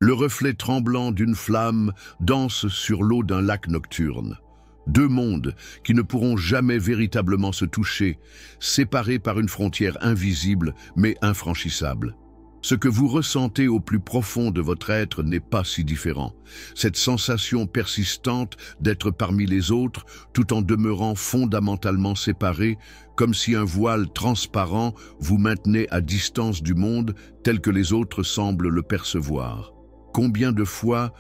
Le reflet tremblant d'une flamme danse sur l'eau d'un lac nocturne. Deux mondes qui ne pourront jamais véritablement se toucher, séparés par une frontière invisible mais infranchissable. Ce que vous ressentez au plus profond de votre être n'est pas si différent. Cette sensation persistante d'être parmi les autres, tout en demeurant fondamentalement séparés, comme si un voile transparent vous maintenait à distance du monde tel que les autres semblent le percevoir. Combien de fois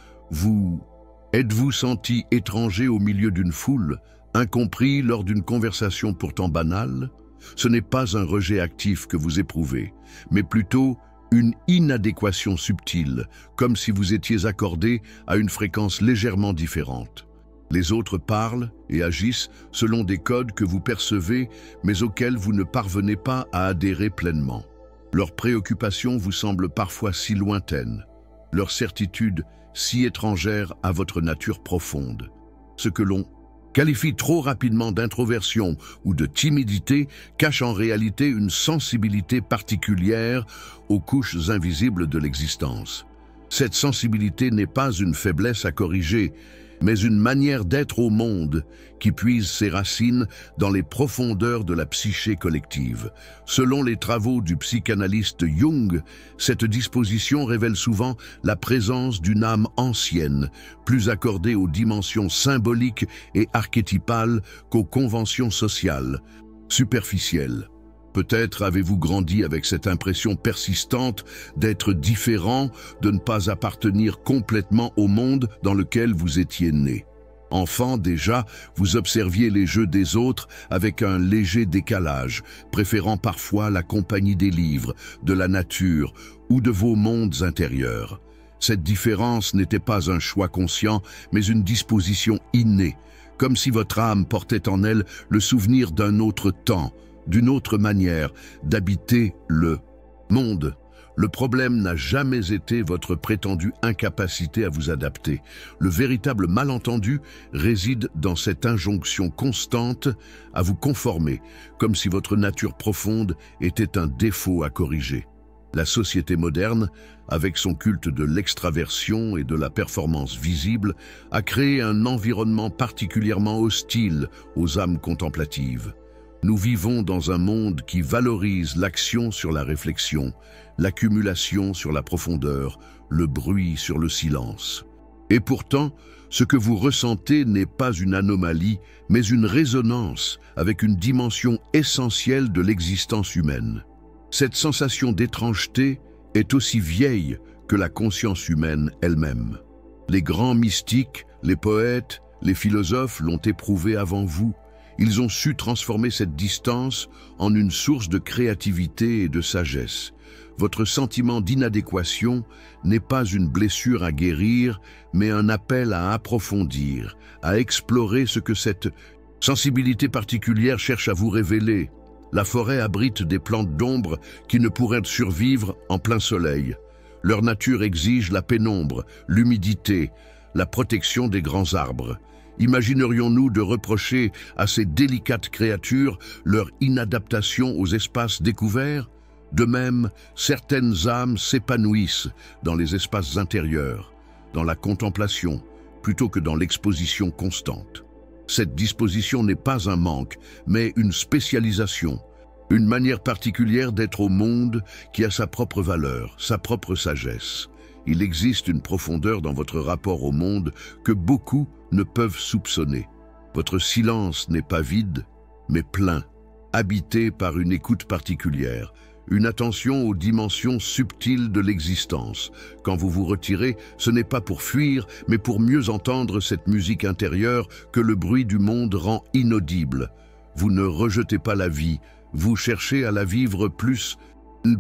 êtes-vous senti étranger au milieu d'une foule, incompris lors d'une conversation pourtant banale? Ce n'est pas un rejet actif que vous éprouvez, mais plutôt une inadéquation subtile, comme si vous étiez accordé à une fréquence légèrement différente. Les autres parlent et agissent selon des codes que vous percevez, mais auxquels vous ne parvenez pas à adhérer pleinement. Leurs préoccupations vous semblent parfois si lointaines, leurs certitudes si étrangères à votre nature profonde. Ce que l'on qualifie trop rapidement d'introversion ou de timidité cache en réalité une sensibilité particulière aux couches invisibles de l'existence. Cette sensibilité n'est pas une faiblesse à corriger, mais une manière d'être au monde qui puise ses racines dans les profondeurs de la psyché collective. Selon les travaux du psychanalyste Jung, cette disposition révèle souvent la présence d'une âme ancienne, plus accordée aux dimensions symboliques et archétypales qu'aux conventions sociales, superficielles. Peut-être avez-vous grandi avec cette impression persistante d'être différent, de ne pas appartenir complètement au monde dans lequel vous étiez né. Enfant déjà, vous observiez les jeux des autres avec un léger décalage, préférant parfois la compagnie des livres, de la nature ou de vos mondes intérieurs. Cette différence n'était pas un choix conscient, mais une disposition innée, comme si votre âme portait en elle le souvenir d'un autre temps, d'une autre manière d'habiter le monde. Le problème n'a jamais été votre prétendue incapacité à vous adapter. Le véritable malentendu réside dans cette injonction constante à vous conformer, comme si votre nature profonde était un défaut à corriger. La société moderne, avec son culte de l'extraversion et de la performance visible, a créé un environnement particulièrement hostile aux âmes contemplatives. Nous vivons dans un monde qui valorise l'action sur la réflexion, l'accumulation sur la profondeur, le bruit sur le silence. Et pourtant, ce que vous ressentez n'est pas une anomalie, mais une résonance avec une dimension essentielle de l'existence humaine. Cette sensation d'étrangeté est aussi vieille que la conscience humaine elle-même. Les grands mystiques, les poètes, les philosophes l'ont éprouvé avant vous. Ils ont su transformer cette distance en une source de créativité et de sagesse. Votre sentiment d'inadéquation n'est pas une blessure à guérir, mais un appel à approfondir, à explorer ce que cette sensibilité particulière cherche à vous révéler. La forêt abrite des plantes d'ombre qui ne pourraient survivre en plein soleil. Leur nature exige la pénombre, l'humidité, la protection des grands arbres. Imaginerions-nous de reprocher à ces délicates créatures leur inadaptation aux espaces découverts? De même, certaines âmes s'épanouissent dans les espaces intérieurs, dans la contemplation, plutôt que dans l'exposition constante. Cette disposition n'est pas un manque, mais une spécialisation, une manière particulière d'être au monde qui a sa propre valeur, sa propre sagesse. Il existe une profondeur dans votre rapport au monde que beaucoup ne peuvent soupçonner. Votre silence n'est pas vide, mais plein, habité par une écoute particulière, une attention aux dimensions subtiles de l'existence. Quand vous vous retirez, ce n'est pas pour fuir, mais pour mieux entendre cette musique intérieure que le bruit du monde rend inaudible. Vous ne rejetez pas la vie, vous cherchez à la vivre plus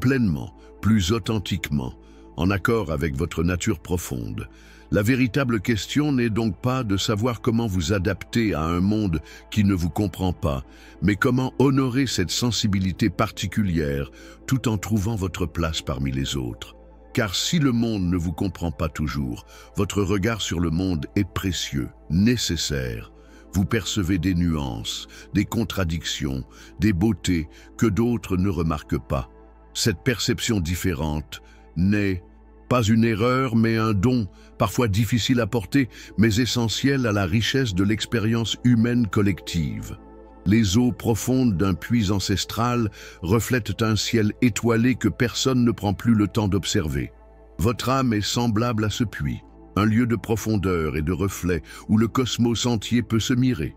pleinement, plus authentiquement, en accord avec votre nature profonde. La véritable question n'est donc pas de savoir comment vous adapter à un monde qui ne vous comprend pas, mais comment honorer cette sensibilité particulière tout en trouvant votre place parmi les autres. Car si le monde ne vous comprend pas toujours, votre regard sur le monde est précieux, nécessaire. Vous percevez des nuances, des contradictions, des beautés que d'autres ne remarquent pas. Cette perception différente naît Pas une erreur, mais un don, parfois difficile à porter, mais essentiel à la richesse de l'expérience humaine collective. Les eaux profondes d'un puits ancestral reflètent un ciel étoilé que personne ne prend plus le temps d'observer. Votre âme est semblable à ce puits, un lieu de profondeur et de reflets où le cosmos entier peut se mirer.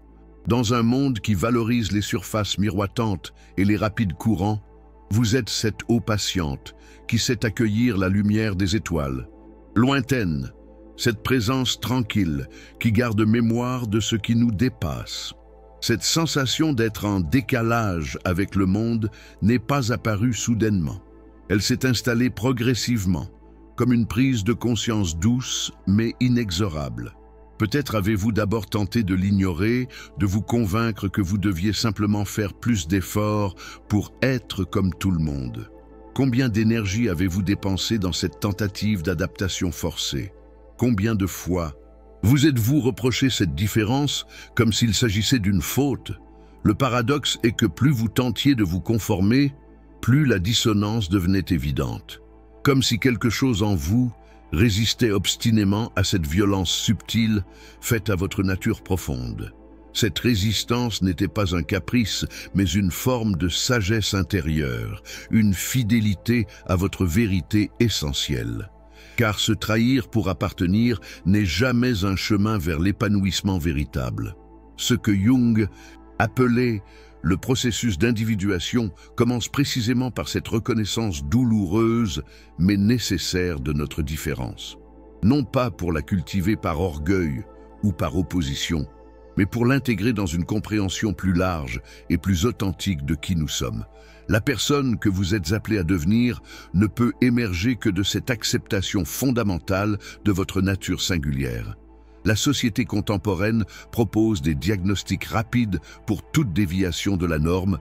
Dans un monde qui valorise les surfaces miroitantes et les rapides courants, vous êtes cette eau patiente qui sait accueillir la lumière des étoiles. Lointaine, cette présence tranquille qui garde mémoire de ce qui nous dépasse. Cette sensation d'être en décalage avec le monde n'est pas apparue soudainement. Elle s'est installée progressivement, comme une prise de conscience douce mais inexorable. Peut-être avez-vous d'abord tenté de l'ignorer, de vous convaincre que vous deviez simplement faire plus d'efforts pour être comme tout le monde. Combien d'énergie avez-vous dépensé dans cette tentative d'adaptation forcée? Combien de fois vous êtes-vous reproché cette différence comme s'il s'agissait d'une faute? Le paradoxe est que plus vous tentiez de vous conformer, plus la dissonance devenait évidente. Comme si quelque chose en vous résistait obstinément à cette violence subtile faite à votre nature profonde. Cette résistance n'était pas un caprice, mais une forme de sagesse intérieure, une fidélité à votre vérité essentielle. Car se trahir pour appartenir n'est jamais un chemin vers l'épanouissement véritable. Ce que Jung appelait le processus d'individuation commence précisément par cette reconnaissance douloureuse mais nécessaire de notre différence. Non pas pour la cultiver par orgueil ou par opposition, mais pour l'intégrer dans une compréhension plus large et plus authentique de qui nous sommes. La personne que vous êtes appelé à devenir ne peut émerger que de cette acceptation fondamentale de votre nature singulière. La société contemporaine propose des diagnostics rapides pour toute déviation de la norme,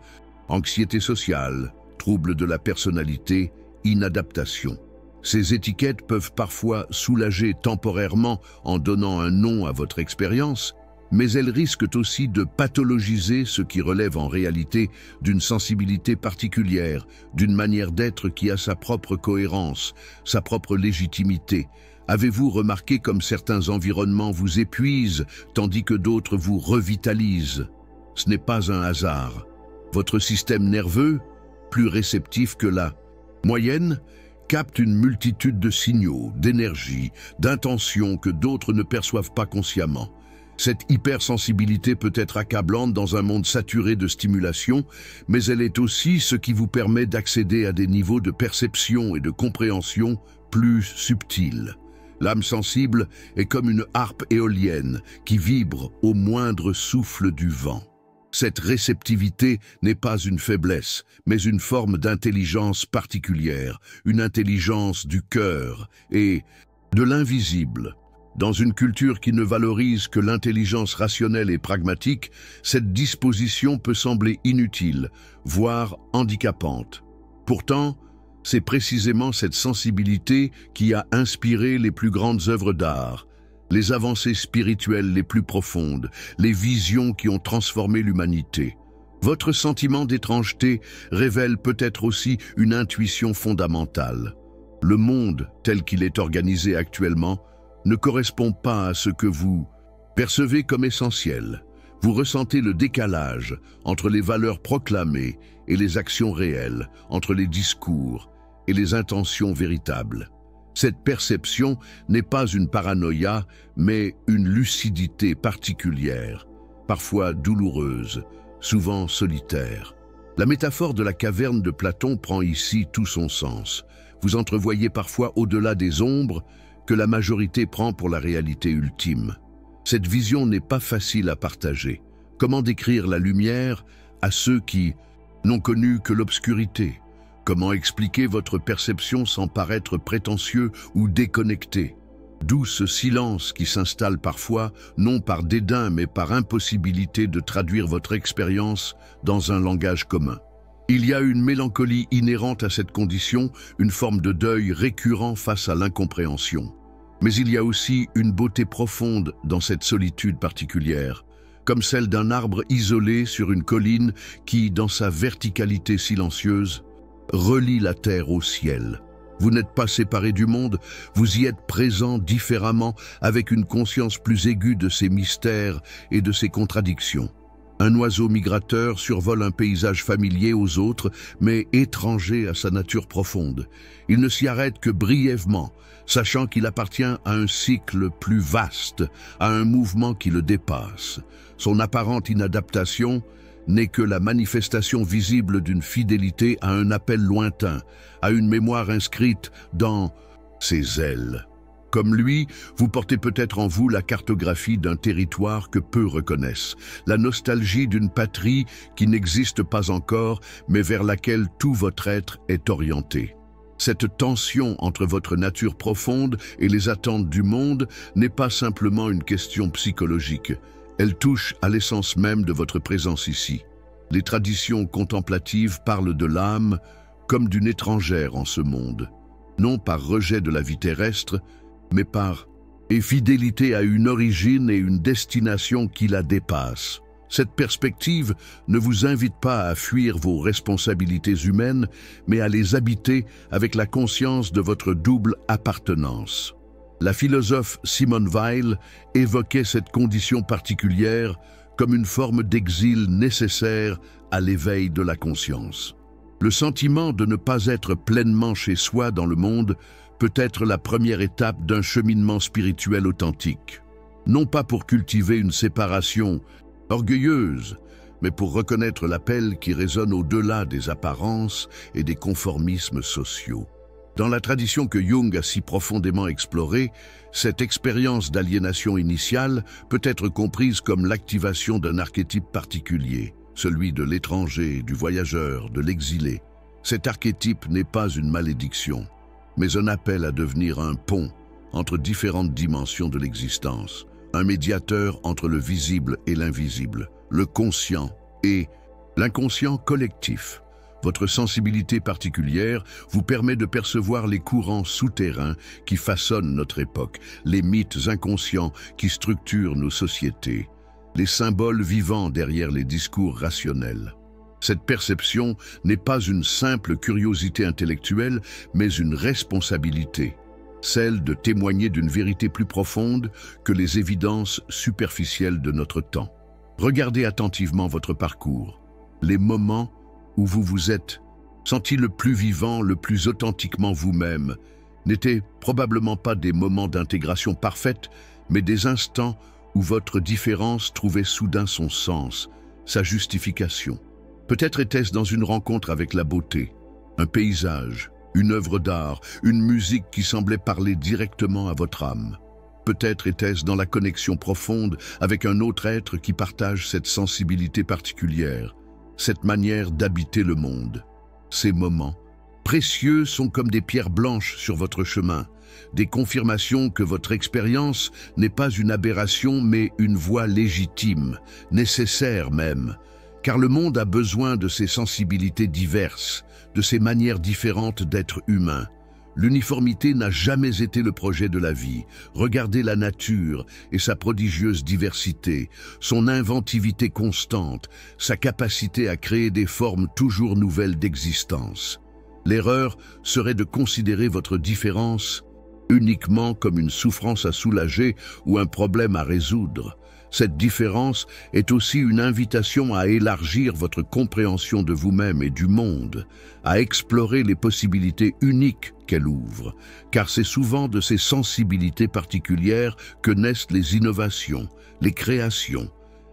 anxiété sociale, troubles de la personnalité, inadaptation. Ces étiquettes peuvent parfois soulager temporairement en donnant un nom à votre expérience, mais elles risquent aussi de pathologiser ce qui relève en réalité d'une sensibilité particulière, d'une manière d'être qui a sa propre cohérence, sa propre légitimité. Avez-vous remarqué comme certains environnements vous épuisent, tandis que d'autres vous revitalisent? Ce n'est pas un hasard. Votre système nerveux, plus réceptif que la moyenne, capte une multitude de signaux, d'énergie, d'intentions que d'autres ne perçoivent pas consciemment. Cette hypersensibilité peut être accablante dans un monde saturé de stimulation, mais elle est aussi ce qui vous permet d'accéder à des niveaux de perception et de compréhension plus subtils. L'âme sensible est comme une harpe éolienne qui vibre au moindre souffle du vent. Cette réceptivité n'est pas une faiblesse, mais une forme d'intelligence particulière, une intelligence du cœur et de l'invisible. Dans une culture qui ne valorise que l'intelligence rationnelle et pragmatique, cette disposition peut sembler inutile, voire handicapante. Pourtant, c'est précisément cette sensibilité qui a inspiré les plus grandes œuvres d'art, les avancées spirituelles les plus profondes, les visions qui ont transformé l'humanité. Votre sentiment d'étrangeté révèle peut-être aussi une intuition fondamentale. Le monde, tel qu'il est organisé actuellement, ne correspond pas à ce que vous percevez comme essentiel. Vous ressentez le décalage entre les valeurs proclamées et les actions réelles, entre les discours et les intentions véritables. Cette perception n'est pas une paranoïa, mais une lucidité particulière, parfois douloureuse, souvent solitaire. La métaphore de la caverne de Platon prend ici tout son sens. Vous entrevoyez parfois au-delà des ombres que la majorité prend pour la réalité ultime. Cette vision n'est pas facile à partager. Comment décrire la lumière à ceux qui n'ont connu que l'obscurité? Comment expliquer votre perception sans paraître prétentieux ou déconnecté? D'où ce silence qui s'installe parfois, non par dédain mais par impossibilité de traduire votre expérience dans un langage commun. Il y a une mélancolie inhérente à cette condition, une forme de deuil récurrent face à l'incompréhension. Mais il y a aussi une beauté profonde dans cette solitude particulière, comme celle d'un arbre isolé sur une colline qui, dans sa verticalité silencieuse, relie la terre au ciel. Vous n'êtes pas séparé du monde, vous y êtes présent différemment, avec une conscience plus aiguë de ses mystères et de ses contradictions. Un oiseau migrateur survole un paysage familier aux autres, mais étranger à sa nature profonde. Il ne s'y arrête que brièvement, sachant qu'il appartient à un cycle plus vaste, à un mouvement qui le dépasse. Son apparente inadaptation n'est que la manifestation visible d'une fidélité à un appel lointain, à une mémoire inscrite dans ses ailes. Comme lui, vous portez peut-être en vous la cartographie d'un territoire que peu reconnaissent, la nostalgie d'une patrie qui n'existe pas encore, mais vers laquelle tout votre être est orienté. Cette tension entre votre nature profonde et les attentes du monde n'est pas simplement une question psychologique. Elle touche à l'essence même de votre présence ici. Les traditions contemplatives parlent de l'âme comme d'une étrangère en ce monde, non par rejet de la vie terrestre, mais par fidélité à une origine et une destination qui la dépasse. Cette perspective ne vous invite pas à fuir vos responsabilités humaines, mais à les habiter avec la conscience de votre double appartenance. La philosophe Simone Weil évoquait cette condition particulière comme une forme d'exil nécessaire à l'éveil de la conscience. Le sentiment de ne pas être pleinement chez soi dans le monde peut être la première étape d'un cheminement spirituel authentique. Non pas pour cultiver une séparation orgueilleuse, mais pour reconnaître l'appel qui résonne au-delà des apparences et des conformismes sociaux. Dans la tradition que Jung a si profondément explorée, cette expérience d'aliénation initiale peut être comprise comme l'activation d'un archétype particulier, celui de l'étranger, du voyageur, de l'exilé. Cet archétype n'est pas une malédiction, mais un appel à devenir un pont entre différentes dimensions de l'existence, un médiateur entre le visible et l'invisible, le conscient et l'inconscient collectif. Votre sensibilité particulière vous permet de percevoir les courants souterrains qui façonnent notre époque, les mythes inconscients qui structurent nos sociétés, les symboles vivants derrière les discours rationnels. Cette perception n'est pas une simple curiosité intellectuelle, mais une responsabilité, celle de témoigner d'une vérité plus profonde que les évidences superficielles de notre temps. Regardez attentivement votre parcours, les moments où vous vous êtes senti le plus vivant, le plus authentiquement vous-même, n'étaient probablement pas des moments d'intégration parfaite, mais des instants où votre différence trouvait soudain son sens, sa justification. Peut-être était-ce dans une rencontre avec la beauté, un paysage, une œuvre d'art, une musique qui semblait parler directement à votre âme. Peut-être était-ce dans la connexion profonde avec un autre être qui partage cette sensibilité particulière, cette manière d'habiter le monde. Ces moments précieux sont comme des pierres blanches sur votre chemin, des confirmations que votre expérience n'est pas une aberration mais une voie légitime, nécessaire même, car le monde a besoin de ces sensibilités diverses, de ces manières différentes d'être humain. L'uniformité n'a jamais été le projet de la vie. Regardez la nature et sa prodigieuse diversité, son inventivité constante, sa capacité à créer des formes toujours nouvelles d'existence. L'erreur serait de considérer votre différence uniquement comme une souffrance à soulager ou un problème à résoudre. Cette différence est aussi une invitation à élargir votre compréhension de vous-même et du monde, à explorer les possibilités uniques qu'elle ouvre, car c'est souvent de ces sensibilités particulières que naissent les innovations, les créations,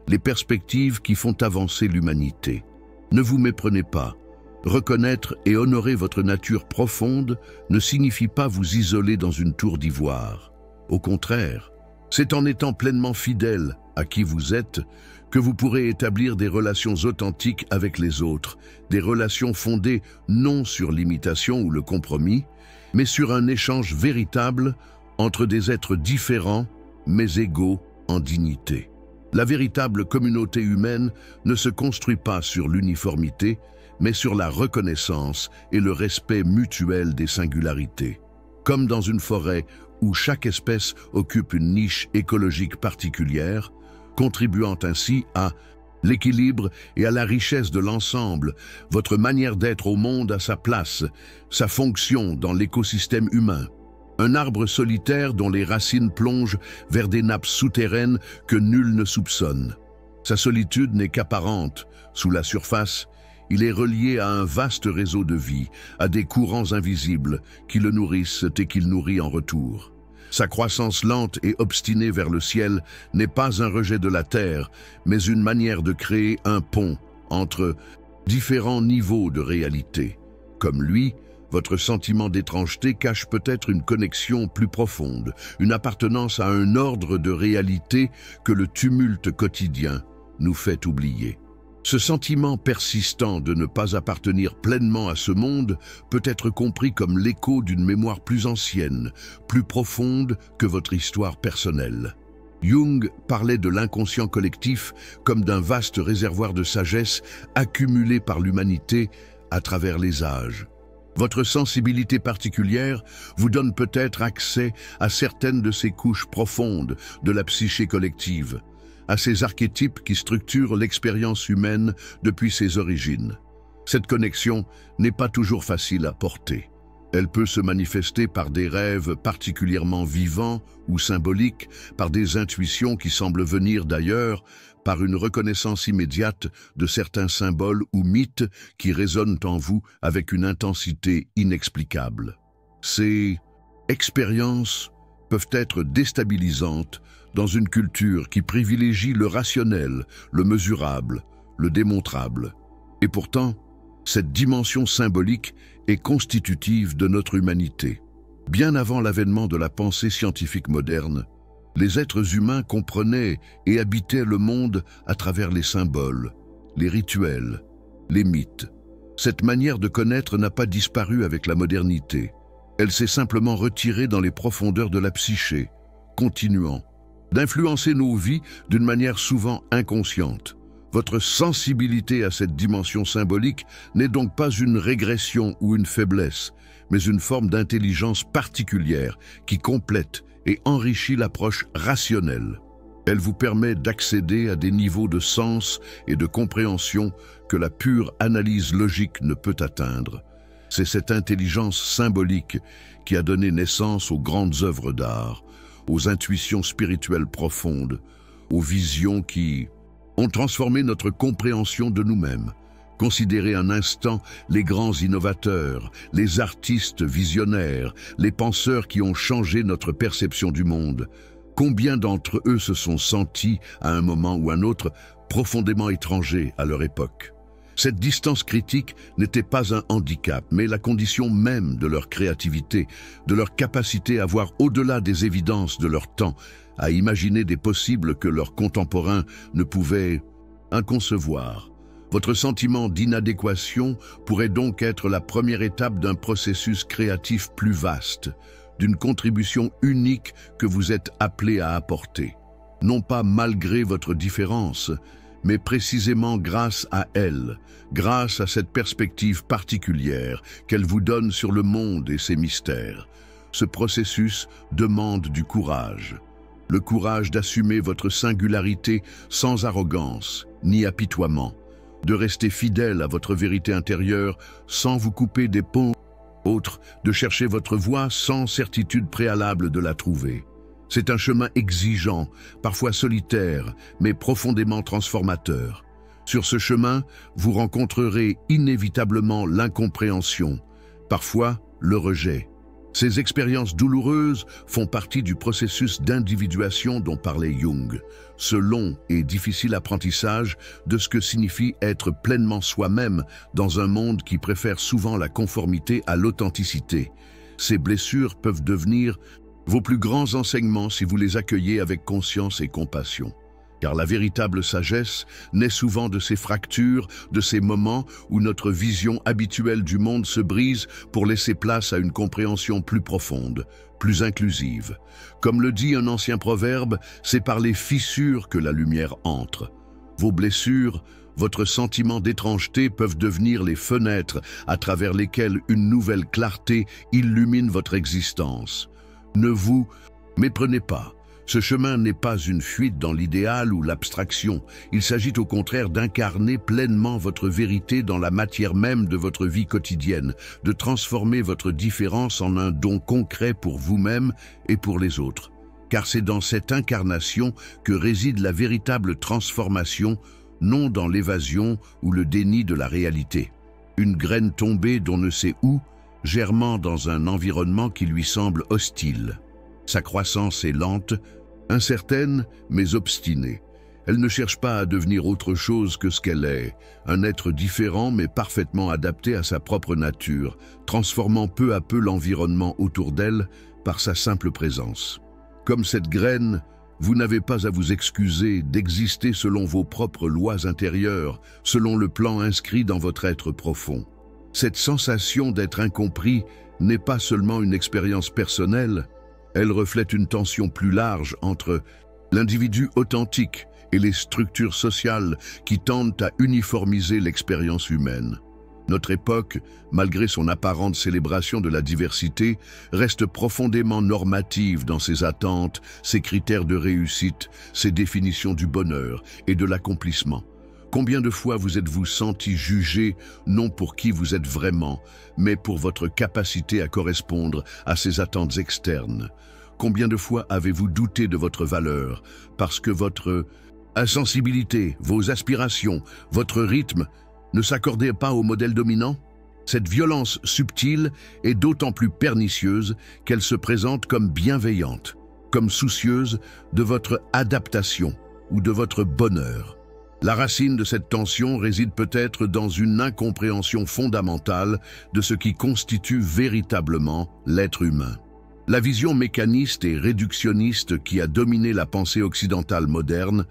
les perspectives qui font avancer l'humanité. Ne vous méprenez pas. Reconnaître et honorer votre nature profonde ne signifie pas vous isoler dans une tour d'ivoire. Au contraire, c'est en étant pleinement fidèle à qui vous êtes que vous pourrez établir des relations authentiques avec les autres, des relations fondées non sur l'imitation ou le compromis, mais sur un échange véritable entre des êtres différents mais égaux en dignité. La véritable communauté humaine ne se construit pas sur l'uniformité, mais sur la reconnaissance et le respect mutuel des singularités. Comme dans une forêt où chaque espèce occupe une niche écologique particulière, contribuant ainsi à l'équilibre et à la richesse de l'ensemble, votre manière d'être au monde a sa place, sa fonction dans l'écosystème humain. Un arbre solitaire dont les racines plongent vers des nappes souterraines que nul ne soupçonne. Sa solitude n'est qu'apparente. Sous la surface, il est relié à un vaste réseau de vie, à des courants invisibles qui le nourrissent et qu'il nourrit en retour. Sa croissance lente et obstinée vers le ciel n'est pas un rejet de la terre, mais une manière de créer un pont entre différents niveaux de réalité. Comme lui, votre sentiment d'étrangeté cache peut-être une connexion plus profonde, une appartenance à un ordre de réalité que le tumulte quotidien nous fait oublier. Ce sentiment persistant de ne pas appartenir pleinement à ce monde peut être compris comme l'écho d'une mémoire plus ancienne, plus profonde que votre histoire personnelle. Jung parlait de l'inconscient collectif comme d'un vaste réservoir de sagesse accumulé par l'humanité à travers les âges. Votre sensibilité particulière vous donne peut-être accès à certaines de ces couches profondes de la psyché collective, à ces archétypes qui structurent l'expérience humaine depuis ses origines. Cette connexion n'est pas toujours facile à porter. Elle peut se manifester par des rêves particulièrement vivants ou symboliques, par des intuitions qui semblent venir d'ailleurs, par une reconnaissance immédiate de certains symboles ou mythes qui résonnent en vous avec une intensité inexplicable. Ces expériences peuvent être déstabilisantes dans une culture qui privilégie le rationnel, le mesurable, le démontrable. Et pourtant, cette dimension symbolique est constitutive de notre humanité. Bien avant l'avènement de la pensée scientifique moderne, les êtres humains comprenaient et habitaient le monde à travers les symboles, les rituels, les mythes. Cette manière de connaître n'a pas disparu avec la modernité. Elle s'est simplement retirée dans les profondeurs de la psyché, continuant d'influencer nos vies d'une manière souvent inconsciente. Votre sensibilité à cette dimension symbolique n'est donc pas une régression ou une faiblesse, mais une forme d'intelligence particulière qui complète et enrichit l'approche rationnelle. Elle vous permet d'accéder à des niveaux de sens et de compréhension que la pure analyse logique ne peut atteindre. C'est cette intelligence symbolique qui a donné naissance aux grandes œuvres d'art, aux intuitions spirituelles profondes, aux visions qui ont transformé notre compréhension de nous-mêmes. Considérez un instant les grands innovateurs, les artistes visionnaires, les penseurs qui ont changé notre perception du monde. Combien d'entre eux se sont sentis, à un moment ou un autre, profondément étrangers à leur époque? Cette distance critique n'était pas un handicap, mais la condition même de leur créativité, de leur capacité à voir au-delà des évidences de leur temps, à imaginer des possibles que leurs contemporains ne pouvaient inconcevoir. Votre sentiment d'inadéquation pourrait donc être la première étape d'un processus créatif plus vaste, d'une contribution unique que vous êtes appelé à apporter. Non pas malgré votre différence, mais précisément grâce à elle, grâce à cette perspective particulière qu'elle vous donne sur le monde et ses mystères. Ce processus demande du courage. Le courage d'assumer votre singularité sans arrogance ni apitoiement, de rester fidèle à votre vérité intérieure sans vous couper des ponts autres, de chercher votre voie sans certitude préalable de la trouver. C'est un chemin exigeant, parfois solitaire, mais profondément transformateur. Sur ce chemin, vous rencontrerez inévitablement l'incompréhension, parfois le rejet. Ces expériences douloureuses font partie du processus d'individuation dont parlait Jung, ce long et difficile apprentissage de ce que signifie être pleinement soi-même dans un monde qui préfère souvent la conformité à l'authenticité. Ces blessures peuvent devenir vos plus grands enseignements si vous les accueillez avec conscience et compassion. Car la véritable sagesse naît souvent de ces fractures, de ces moments où notre vision habituelle du monde se brise pour laisser place à une compréhension plus profonde, plus inclusive. Comme le dit un ancien proverbe, c'est par les fissures que la lumière entre. Vos blessures, votre sentiment d'étrangeté peuvent devenir les fenêtres à travers lesquelles une nouvelle clarté illumine votre existence. Ne vous méprenez pas. Ce chemin n'est pas une fuite dans l'idéal ou l'abstraction. Il s'agit au contraire d'incarner pleinement votre vérité dans la matière même de votre vie quotidienne, de transformer votre différence en un don concret pour vous-même et pour les autres. Car c'est dans cette incarnation que réside la véritable transformation, non dans l'évasion ou le déni de la réalité. Une graine tombée d'on ne sait où, germant dans un environnement qui lui semble hostile. Sa croissance est lente, incertaine mais obstinée. Elle ne cherche pas à devenir autre chose que ce qu'elle est, un être différent mais parfaitement adapté à sa propre nature, transformant peu à peu l'environnement autour d'elle par sa simple présence. Comme cette graine, vous n'avez pas à vous excuser d'exister selon vos propres lois intérieures, selon le plan inscrit dans votre être profond. Cette sensation d'être incompris n'est pas seulement une expérience personnelle, elle reflète une tension plus large entre l'individu authentique et les structures sociales qui tendent à uniformiser l'expérience humaine. Notre époque, malgré son apparente célébration de la diversité, reste profondément normative dans ses attentes, ses critères de réussite, ses définitions du bonheur et de l'accomplissement. Combien de fois vous êtes-vous senti jugé, non pour qui vous êtes vraiment, mais pour votre capacité à correspondre à ces attentes externes? Combien de fois avez-vous douté de votre valeur, parce que votre insensibilité, vos aspirations, votre rythme ne s'accordaient pas au modèle dominant? Cette violence subtile est d'autant plus pernicieuse qu'elle se présente comme bienveillante, comme soucieuse de votre adaptation ou de votre bonheur. La racine de cette tension réside peut-être dans une incompréhension fondamentale de ce qui constitue véritablement l'être humain. La vision mécaniste et réductionniste qui a dominé la pensée occidentale moderne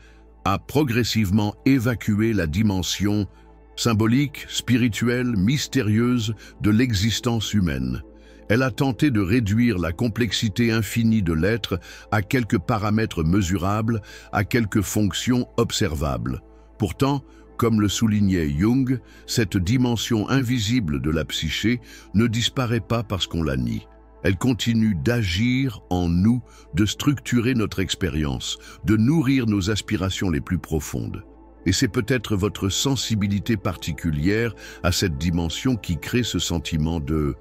a progressivement évacué la dimension symbolique, spirituelle, mystérieuse de l'existence humaine. Elle a tenté de réduire la complexité infinie de l'être à quelques paramètres mesurables, à quelques fonctions observables. Pourtant, comme le soulignait Jung, cette dimension invisible de la psyché ne disparaît pas parce qu'on la nie. Elle continue d'agir en nous, de structurer notre expérience, de nourrir nos aspirations les plus profondes. Et c'est peut-être votre sensibilité particulière à cette dimension qui crée ce sentiment de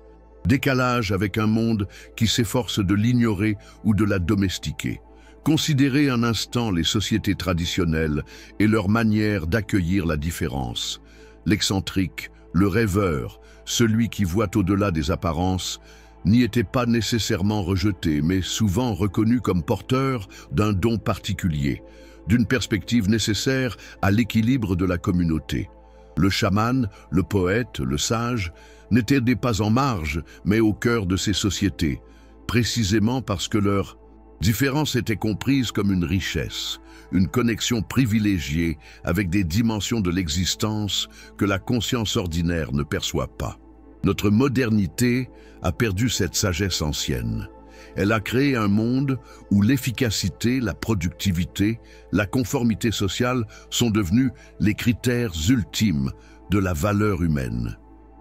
décalage avec un monde qui s'efforce de l'ignorer ou de la domestiquer. Considérez un instant les sociétés traditionnelles et leur manière d'accueillir la différence. L'excentrique, le rêveur, celui qui voit au-delà des apparences, n'y était pas nécessairement rejeté, mais souvent reconnu comme porteur d'un don particulier, d'une perspective nécessaire à l'équilibre de la communauté. Le chaman, le poète, le sage n'étaient pas en marge, mais au cœur de ces sociétés, précisément parce que leur différence était comprise comme une richesse, une connexion privilégiée avec des dimensions de l'existence que la conscience ordinaire ne perçoit pas. Notre modernité a perdu cette sagesse ancienne. Elle a créé un monde où l'efficacité, la productivité, la conformité sociale sont devenus les critères ultimes de la valeur humaine.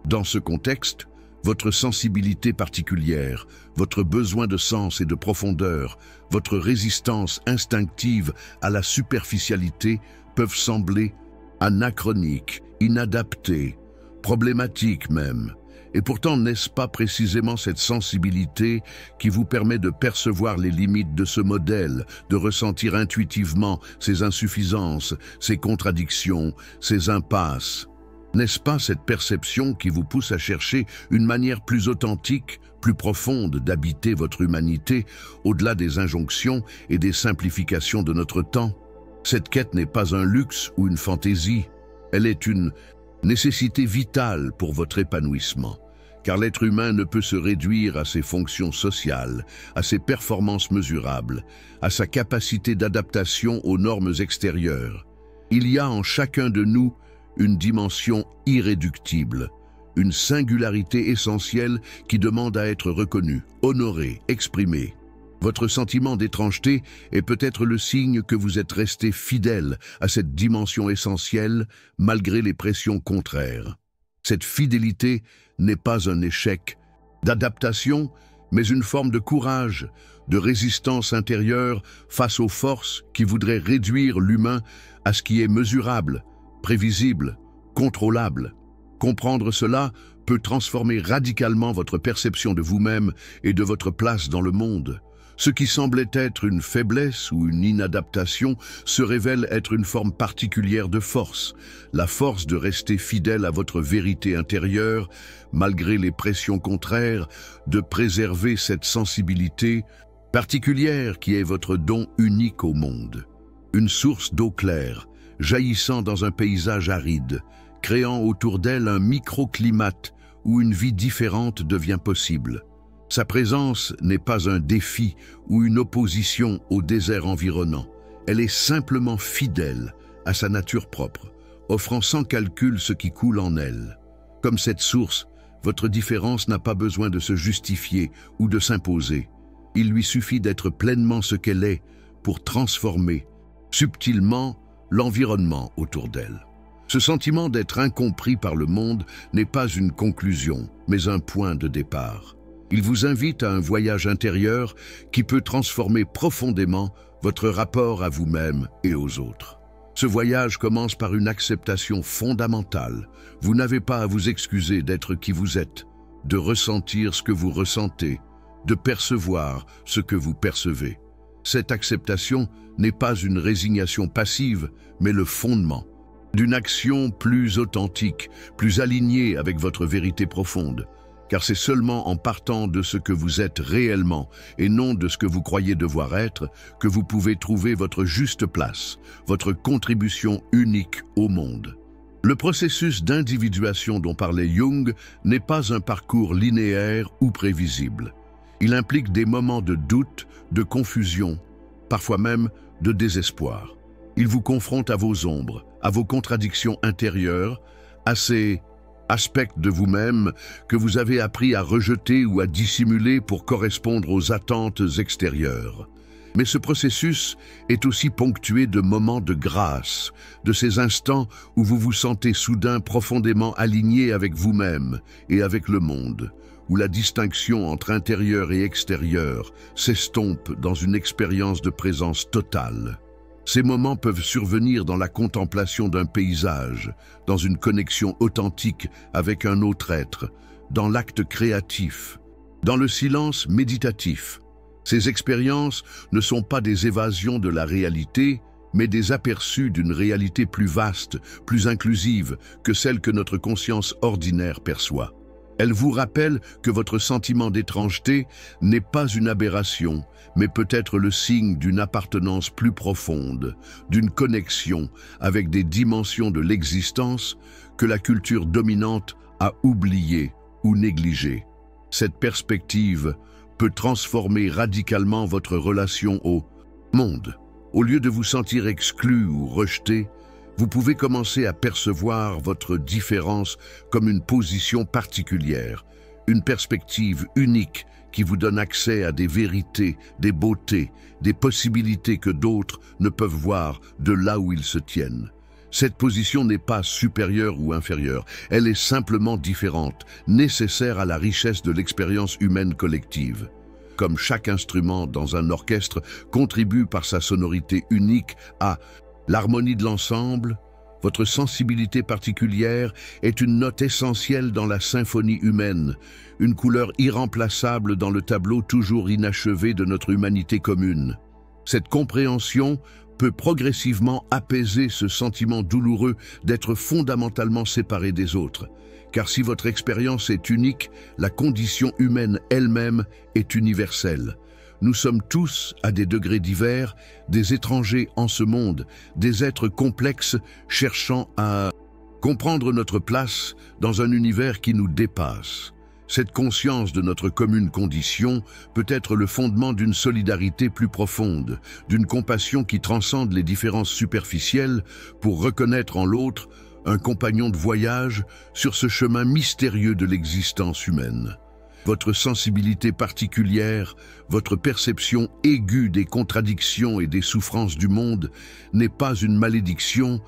Dans ce contexte, votre sensibilité particulière, votre besoin de sens et de profondeur, votre résistance instinctive à la superficialité peuvent sembler anachroniques, inadaptées, problématiques même. Et pourtant, n'est-ce pas précisément cette sensibilité qui vous permet de percevoir les limites de ce modèle, de ressentir intuitivement ses insuffisances, ses contradictions, ses impasses? N'est-ce pas cette perception qui vous pousse à chercher une manière plus authentique, plus profonde d'habiter votre humanité, au-delà des injonctions et des simplifications de notre temps? Cette quête n'est pas un luxe ou une fantaisie, elle est une nécessité vitale pour votre épanouissement. Car l'être humain ne peut se réduire à ses fonctions sociales, à ses performances mesurables, à sa capacité d'adaptation aux normes extérieures. Il y a en chacun de nous une dimension irréductible, une singularité essentielle qui demande à être reconnue, honorée, exprimée. Votre sentiment d'étrangeté est peut-être le signe que vous êtes resté fidèle à cette dimension essentielle malgré les pressions contraires. Cette fidélité n'est pas un échec d'adaptation, mais une forme de courage, de résistance intérieure face aux forces qui voudraient réduire l'humain à ce qui est mesurable, prévisible, contrôlable. Comprendre cela peut transformer radicalement votre perception de vous-même et de votre place dans le monde. Ce qui semblait être une faiblesse ou une inadaptation se révèle être une forme particulière de force, la force de rester fidèle à votre vérité intérieure, malgré les pressions contraires, de préserver cette sensibilité particulière qui est votre don unique au monde. Une source d'eau claire, jaillissant dans un paysage aride, créant autour d'elle un microclimat où une vie différente devient possible. Sa présence n'est pas un défi ou une opposition au désert environnant. Elle est simplement fidèle à sa nature propre, offrant sans calcul ce qui coule en elle. Comme cette source, votre différence n'a pas besoin de se justifier ou de s'imposer. Il lui suffit d'être pleinement ce qu'elle est pour transformer subtilement l'environnement autour d'elle. Ce sentiment d'être incompris par le monde n'est pas une conclusion, mais un point de départ. Il vous invite à un voyage intérieur qui peut transformer profondément votre rapport à vous-même et aux autres. Ce voyage commence par une acceptation fondamentale. Vous n'avez pas à vous excuser d'être qui vous êtes, de ressentir ce que vous ressentez, de percevoir ce que vous percevez. Cette acceptation n'est pas une résignation passive, mais le fondement d'une action plus authentique, plus alignée avec votre vérité profonde. Car c'est seulement en partant de ce que vous êtes réellement et non de ce que vous croyez devoir être que vous pouvez trouver votre juste place, votre contribution unique au monde. Le processus d'individuation dont parlait Jung n'est pas un parcours linéaire ou prévisible. Il implique des moments de doute, de confusion, parfois même de désespoir. Il vous confronte à vos ombres, à vos contradictions intérieures, à ces aspects de vous-même que vous avez appris à rejeter ou à dissimuler pour correspondre aux attentes extérieures. Mais ce processus est aussi ponctué de moments de grâce, de ces instants où vous vous sentez soudain profondément aligné avec vous-même et avec le monde, où la distinction entre intérieur et extérieur s'estompe dans une expérience de présence totale. Ces moments peuvent survenir dans la contemplation d'un paysage, dans une connexion authentique avec un autre être, dans l'acte créatif, dans le silence méditatif. Ces expériences ne sont pas des évasions de la réalité, mais des aperçus d'une réalité plus vaste, plus inclusive que celle que notre conscience ordinaire perçoit. Elle vous rappelle que votre sentiment d'étrangeté n'est pas une aberration, mais peut être le signe d'une appartenance plus profonde, d'une connexion avec des dimensions de l'existence que la culture dominante a oubliées ou négligées. Cette perspective peut transformer radicalement votre relation au monde. Au lieu de vous sentir exclu ou rejeté, vous pouvez commencer à percevoir votre différence comme une position particulière, une perspective unique qui vous donne accès à des vérités, des beautés, des possibilités que d'autres ne peuvent voir de là où ils se tiennent. Cette position n'est pas supérieure ou inférieure, elle est simplement différente, nécessaire à la richesse de l'expérience humaine collective. Comme chaque instrument dans un orchestre contribue par sa sonorité unique à l'harmonie de l'ensemble, votre sensibilité particulière est une note essentielle dans la symphonie humaine, une couleur irremplaçable dans le tableau toujours inachevé de notre humanité commune. Cette compréhension peut progressivement apaiser ce sentiment douloureux d'être fondamentalement séparé des autres. Car si votre expérience est unique, la condition humaine elle-même est universelle. Nous sommes tous, à des degrés divers, des étrangers en ce monde, des êtres complexes cherchant à comprendre notre place dans un univers qui nous dépasse. Cette conscience de notre commune condition peut être le fondement d'une solidarité plus profonde, d'une compassion qui transcende les différences superficielles pour reconnaître en l'autre un compagnon de voyage sur ce chemin mystérieux de l'existence humaine. Votre sensibilité particulière, votre perception aiguë des contradictions et des souffrances du monde n'est pas une malédiction,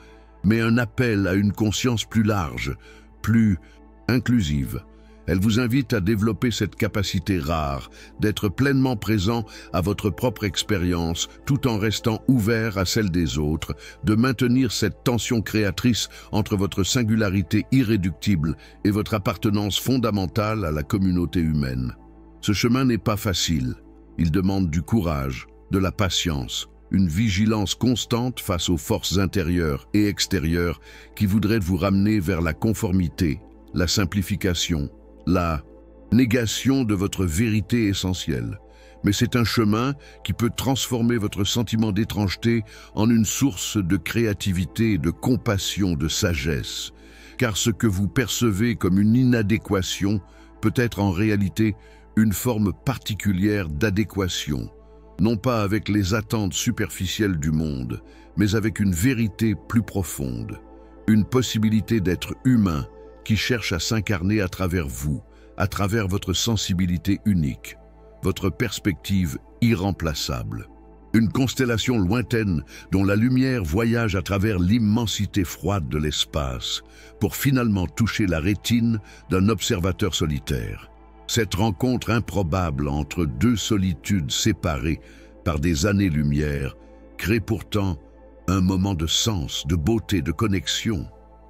mais un appel à une conscience plus large, plus inclusive. Elle vous invite à développer cette capacité rare d'être pleinement présent à votre propre expérience tout en restant ouvert à celle des autres, de maintenir cette tension créatrice entre votre singularité irréductible et votre appartenance fondamentale à la communauté humaine. Ce chemin n'est pas facile. Il demande du courage, de la patience, une vigilance constante face aux forces intérieures et extérieures qui voudraient vous ramener vers la conformité, la simplification, la négation de votre vérité essentielle. Mais c'est un chemin qui peut transformer votre sentiment d'étrangeté en une source de créativité, de compassion, de sagesse. Car ce que vous percevez comme une inadéquation peut être en réalité une forme particulière d'adéquation, non pas avec les attentes superficielles du monde, mais avec une vérité plus profonde, une possibilité d'être humain qui cherche à s'incarner à travers vous, à travers votre sensibilité unique, votre perspective irremplaçable. Une constellation lointaine dont la lumière voyage à travers l'immensité froide de l'espace pour finalement toucher la rétine d'un observateur solitaire. Cette rencontre improbable entre deux solitudes séparées par des années-lumière crée pourtant un moment de sens, de beauté, de connexion.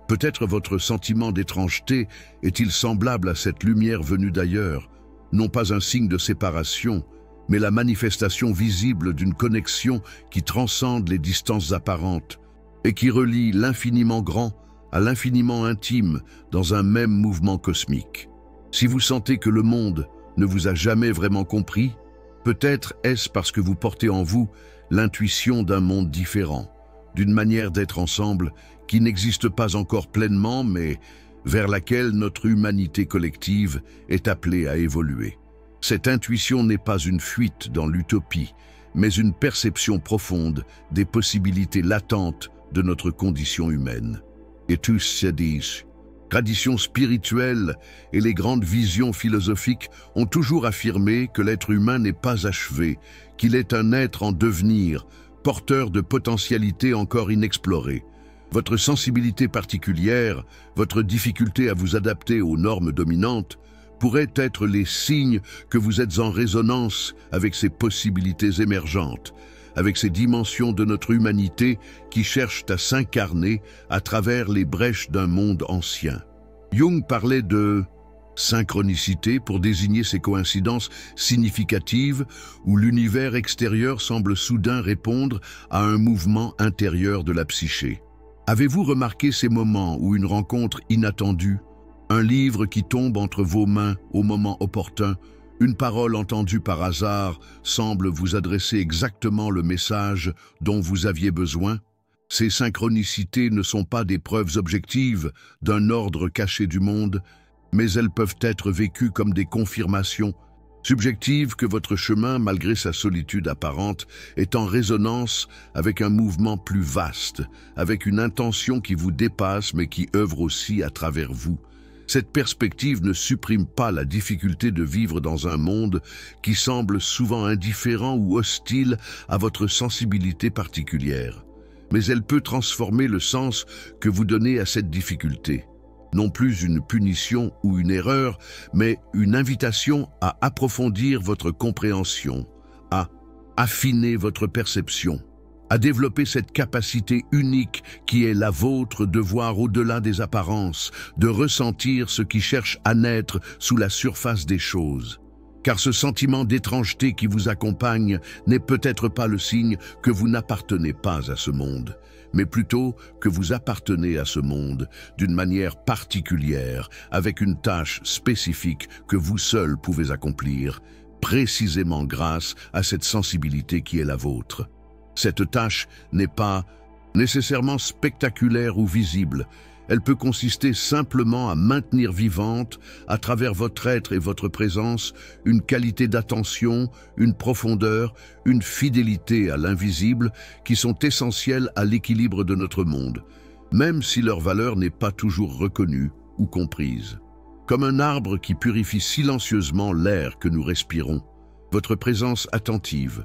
Peut-être votre sentiment d'étrangeté est-il semblable à cette lumière venue d'ailleurs, non pas un signe de séparation, mais la manifestation visible d'une connexion qui transcende les distances apparentes et qui relie l'infiniment grand à l'infiniment intime dans un même mouvement cosmique. Si vous sentez que le monde ne vous a jamais vraiment compris, peut-être est-ce parce que vous portez en vous l'intuition d'un monde différent, d'une manière d'être ensemble qui n'existe pas encore pleinement, mais vers laquelle notre humanité collective est appelée à évoluer. Cette intuition n'est pas une fuite dans l'utopie, mais une perception profonde des possibilités latentes de notre condition humaine. Et tous se disent, traditions spirituelles et les grandes visions philosophiques ont toujours affirmé que l'être humain n'est pas achevé, qu'il est un être en devenir, porteur de potentialités encore inexplorées. Votre sensibilité particulière, votre difficulté à vous adapter aux normes dominantes, pourraient être les signes que vous êtes en résonance avec ces possibilités émergentes, avec ces dimensions de notre humanité qui cherchent à s'incarner à travers les brèches d'un monde ancien. Jung parlait de synchronicité pour désigner ces coïncidences significatives où l'univers extérieur semble soudain répondre à un mouvement intérieur de la psyché. Avez-vous remarqué ces moments où une rencontre inattendue, un livre qui tombe entre vos mains au moment opportun, une parole entendue par hasard semble vous adresser exactement le message dont vous aviez besoin? Ces synchronicités ne sont pas des preuves objectives d'un ordre caché du monde, mais elles peuvent être vécues comme des confirmations subjectives que votre chemin, malgré sa solitude apparente, est en résonance avec un mouvement plus vaste, avec une intention qui vous dépasse mais qui œuvre aussi à travers vous. Cette perspective ne supprime pas la difficulté de vivre dans un monde qui semble souvent indifférent ou hostile à votre sensibilité particulière. Mais elle peut transformer le sens que vous donnez à cette difficulté. Non plus une punition ou une erreur, mais une invitation à approfondir votre compréhension, à affiner votre perception, à développer cette capacité unique qui est la vôtre de voir au-delà des apparences, de ressentir ce qui cherche à naître sous la surface des choses. Car ce sentiment d'étrangeté qui vous accompagne n'est peut-être pas le signe que vous n'appartenez pas à ce monde, mais plutôt que vous appartenez à ce monde d'une manière particulière, avec une tâche spécifique que vous seul pouvez accomplir, précisément grâce à cette sensibilité qui est la vôtre. Cette tâche n'est pas nécessairement spectaculaire ou visible. Elle peut consister simplement à maintenir vivante, à travers votre être et votre présence, une qualité d'attention, une profondeur, une fidélité à l'invisible qui sont essentielles à l'équilibre de notre monde, même si leur valeur n'est pas toujours reconnue ou comprise. Comme un arbre qui purifie silencieusement l'air que nous respirons, votre présence attentive,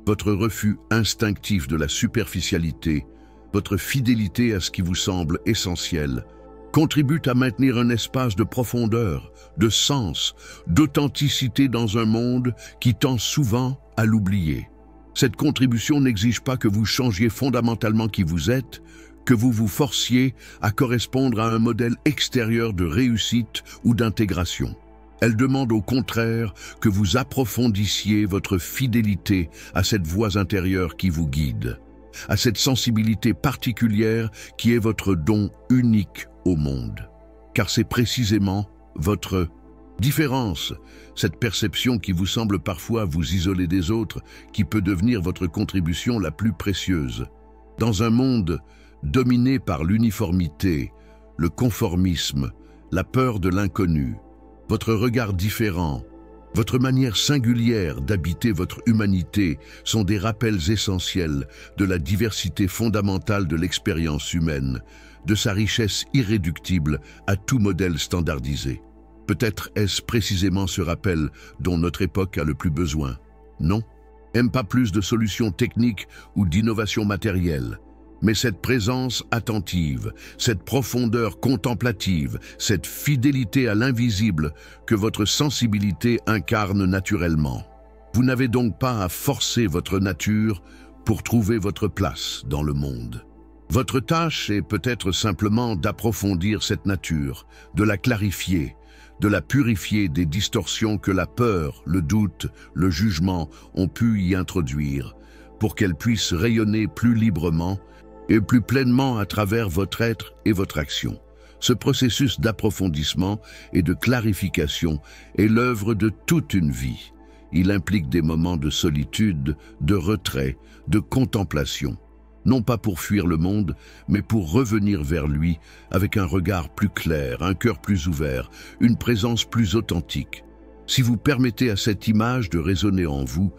votre refus instinctif de la superficialité, votre fidélité à ce qui vous semble essentiel, contribuent à maintenir un espace de profondeur, de sens, d'authenticité dans un monde qui tend souvent à l'oublier. Cette contribution n'exige pas que vous changiez fondamentalement qui vous êtes, que vous vous forciez à correspondre à un modèle extérieur de réussite ou d'intégration. Elle demande au contraire que vous approfondissiez votre fidélité à cette voix intérieure qui vous guide, à cette sensibilité particulière qui est votre don unique au monde. Car c'est précisément votre différence, cette perception qui vous semble parfois vous isoler des autres, qui peut devenir votre contribution la plus précieuse. Dans un monde dominé par l'uniformité, le conformisme, la peur de l'inconnu, votre regard différent, votre manière singulière d'habiter votre humanité sont des rappels essentiels de la diversité fondamentale de l'expérience humaine, de sa richesse irréductible à tout modèle standardisé. Peut-être est-ce précisément ce rappel dont notre époque a le plus besoin. Non, pas plus de solutions techniques ou d'innovations matérielles, mais cette présence attentive, cette profondeur contemplative, cette fidélité à l'invisible que votre sensibilité incarne naturellement. Vous n'avez donc pas à forcer votre nature pour trouver votre place dans le monde. Votre tâche est peut-être simplement d'approfondir cette nature, de la clarifier, de la purifier des distorsions que la peur, le doute, le jugement ont pu y introduire, pour qu'elle puisse rayonner plus librement et plus pleinement à travers votre être et votre action. Ce processus d'approfondissement et de clarification est l'œuvre de toute une vie. Il implique des moments de solitude, de retrait, de contemplation. Non pas pour fuir le monde, mais pour revenir vers lui avec un regard plus clair, un cœur plus ouvert, une présence plus authentique. Si vous permettez à cette image de résonner en vous,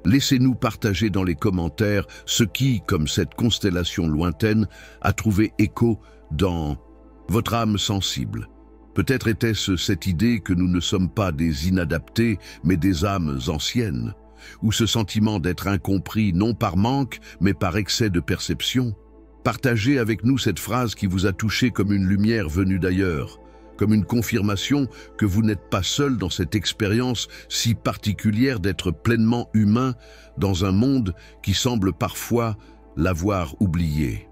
laissez-nous partager dans les commentaires ce qui, comme cette constellation lointaine, a trouvé écho dans votre âme sensible. Peut-être était-ce cette idée que nous ne sommes pas des inadaptés, mais des âmes anciennes, ou ce sentiment d'être incompris non par manque, mais par excès de perception. Partagez avec nous cette phrase qui vous a touché comme une lumière venue d'ailleurs, comme une confirmation que vous n'êtes pas seul dans cette expérience si particulière d'être pleinement humain dans un monde qui semble parfois l'avoir oublié.